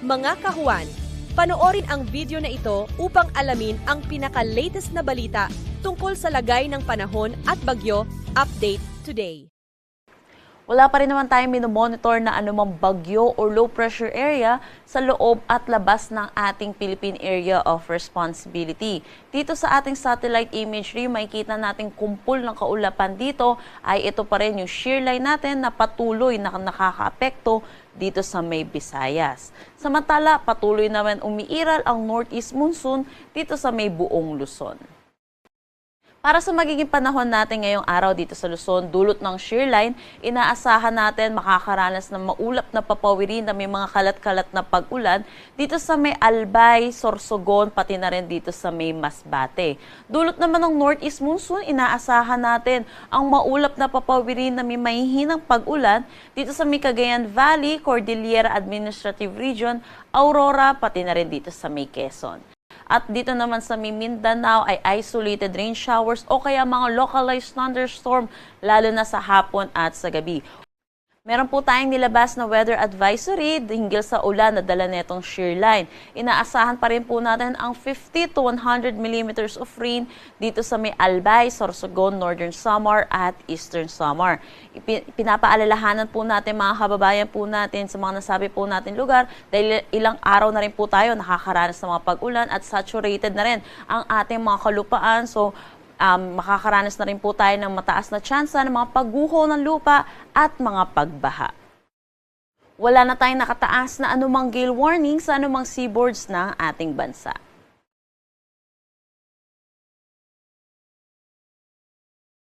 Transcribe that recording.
Mga kahuwan, panoorin ang video na ito upang alamin ang pinaka-latest na balita tungkol sa lagay ng panahon at bagyo. Update today. Wala pa rin naman tayong minomonitor na anumang bagyo or low pressure area sa loob at labas ng ating Philippine Area of Responsibility. Dito sa ating satellite imagery, makikita natin kumpul ng kaulapan dito ay ito pa rin yung shear line natin na patuloy na nakakaapekto dito sa may Visayas. Samantala, patuloy naman umiiral ang northeast monsoon dito sa may buong Luzon. Para sa magiging panahon natin ngayong araw dito sa Luzon, dulot ng shear line, inaasahan natin makakaranas ng maulap na papawirin na may mga kalat-kalat na pag-ulan dito sa may Albay, Sorsogon, pati na rin dito sa may Masbate. Dulot naman ng northeast monsoon, inaasahan natin ang maulap na papawirin na may mahihinang pag-ulan dito sa may Cagayan Valley, Cordillera Administrative Region, Aurora, pati na rin dito sa may Quezon. At dito naman sa Mindanao ay isolated rain showers o kaya mga localized thunderstorm lalo na sa hapon at sa gabi. Meron po tayong nilabas na weather advisory hinggil sa ulan na dala netong shear line. Inaasahan pa rin po natin ang 50 to 100 millimeters of rain dito sa may Albay, Sorsogon, Northern Samar at Eastern Samar. Pinapaalalahanan po natin mga kababayan po natin sa mga nasabi po natin lugar dahil ilang araw na rin po tayo nakakaranas ng mga pag-ulan at saturated na rin ang ating mga kalupaan. So, makakaranas na rin po tayo ng mataas na tsansa ng mga pagguho ng lupa at mga pagbaha. Wala na tayong nakataas na anumang gale warning sa anumang seaboards ng ating bansa.